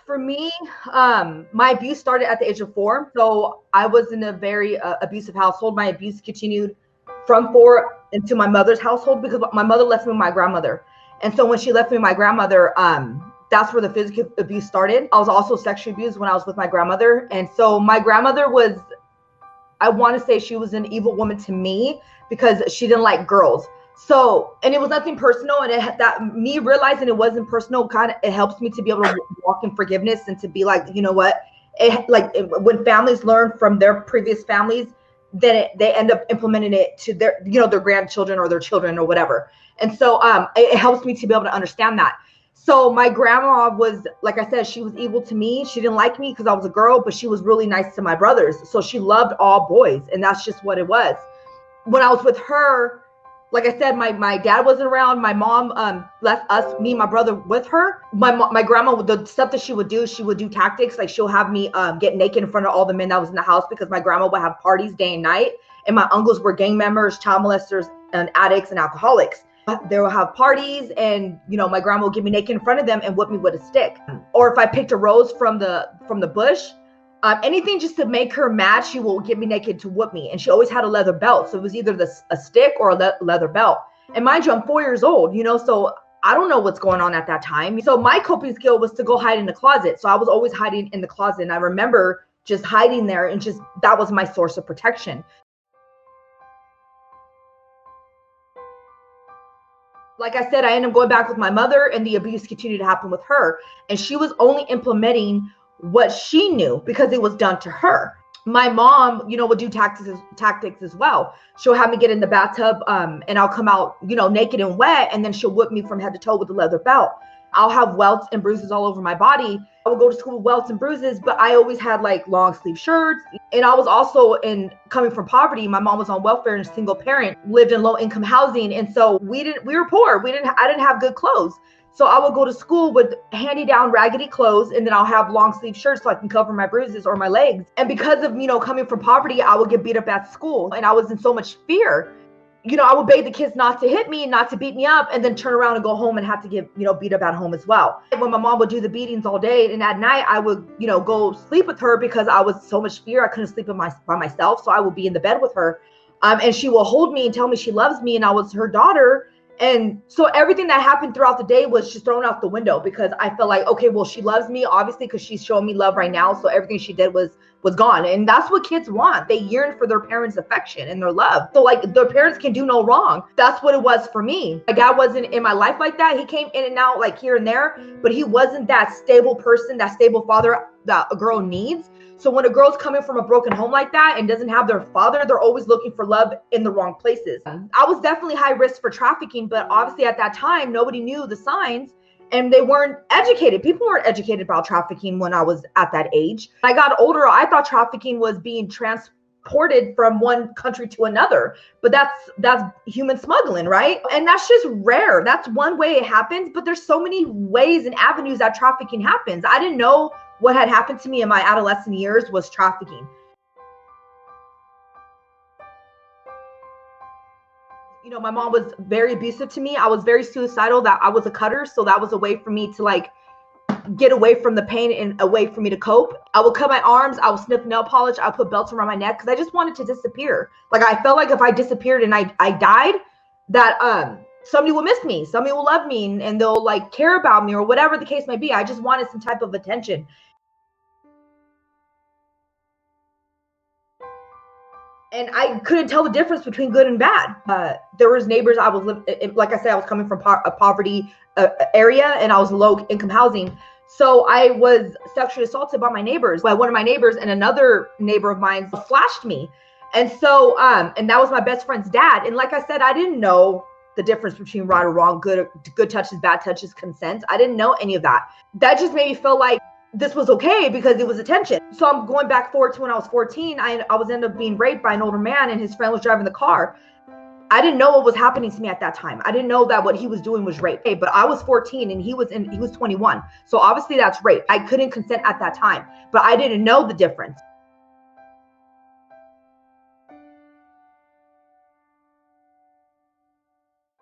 For me, my abuse started at the age of 4. So I was in a very abusive household. My abuse continued from 4 into my mother's household because my mother left me with my grandmother. And so when she left me with my grandmother, that's where the physical abuse started. I was also sexually abused when I was with my grandmother. And so my grandmother was, I want to say she was an evil woman to me because she didn't like girls. So, and it was nothing personal, and that me realizing it wasn't personal it helps me to be able to walk in forgiveness and to be like, you know what, when families learn from their previous families, then they end up implementing it to their, their grandchildren or their children or whatever. And so it helps me to be able to understand that. So my grandma was, like I said, she was evil to me. She didn't like me because I was a girl, but she was really nice to my brothers. So she loved all boys, and that's just what it was. When I was with her, like I said, my dad wasn't around. My mom left us, me and my brother, with her. My grandma, the stuff that she would do tactics. Like she'll have me get naked in front of all the men that was in the house because my grandma would have parties day and night. And my uncles were gang members, child molesters, and addicts and alcoholics. They will have parties, and my grandma would get me naked in front of them and whip me with a stick. Or if I picked a rose from the bush, anything just to make her mad, she will get me naked to whoop me. And she always had a leather belt. So it was either a stick or a leather belt. And mind you, I'm 4 years old, so I don't know what's going on at that time. So my coping skill was to go hide in the closet. So I was always hiding in the closet. And I remember just hiding there, and just that was my source of protection. Like I said, I ended up going back with my mother, and the abuse continued to happen with her. And she was only implementing what she knew because it was done to her. My mom, would do tactics as well. She'll have me get in the bathtub, and I'll come out, naked and wet, and then she'll whip me from head to toe with the leather belt. I'll have welts and bruises all over my body. I would go to school with welts and bruises, but I always had like long sleeve shirts. And I was also coming from poverty. My mom was on welfare and a single parent, lived in low income housing. And so we were poor. I didn't have good clothes. So I would go to school with handy down raggedy clothes, and then I'll have long sleeve shirts so I can cover my bruises or my legs. And because of, coming from poverty, I would get beat up at school, and I was in so much fear. I would beg the kids not to hit me, not to beat me up, and then turn around and go home and have to get, beat up at home as well. When my mom would do the beatings all day, and at night I would, go sleep with her because I was so much fear. I couldn't sleep by myself. So I would be in the bed with her, and she will hold me and tell me she loves me, and I was her daughter. And so everything that happened throughout the day was just thrown out the window because I felt like, okay, well, she loves me, obviously, because she's showing me love right now. So everything she did was gone. And that's what kids want. They yearn for their parents' affection and their love. So like their parents can do no wrong. That's what it was for me. My dad wasn't in my life like that. He came in and out like here and there, but he wasn't that stable person, that stable father that a girl needs. So when a girl's coming from a broken home like that and doesn't have their father, they're always looking for love in the wrong places. I was definitely high risk for trafficking, but obviously at that time, nobody knew the signs and they weren't educated. People weren't educated about trafficking when I was at that age. When I got older, I thought trafficking was being transported from one country to another, but that's human smuggling, right? And that's just rare. That's one way it happens, but there's so many ways and avenues that trafficking happens. I didn't know what had happened to me in my adolescent years was trafficking. My mom was very abusive to me. I was very suicidal, that I was a cutter. So that was a way for me to like get away from the pain and a way for me to cope. I would cut my arms. I would sniff nail polish. I would put belts around my neck because I just wanted to disappear. Like I felt like if I disappeared and I died, that somebody will miss me. Somebody will love me and they'll like care about me or whatever the case may be. I just wanted some type of attention. And I couldn't tell the difference between good and bad. There was neighbors. I was like I said, I was coming from a poverty area, and I was low income housing. So I was sexually assaulted by my neighbors. One of my neighbors and another neighbor of mine flashed me, and so and that was my best friend's dad. And like I said, I didn't know the difference between right or wrong, good touches, bad touches, consent. I didn't know any of that. That just made me feel like this was okay because it was attention. So I'm going back forward to when I was 14. I was ended up being raped by an older man, and his friend was driving the car. I didn't know what was happening to me at that time. I didn't know that what he was doing was rape. But I was 14 and he was 21. So obviously that's rape. I couldn't consent at that time, but I didn't know the difference.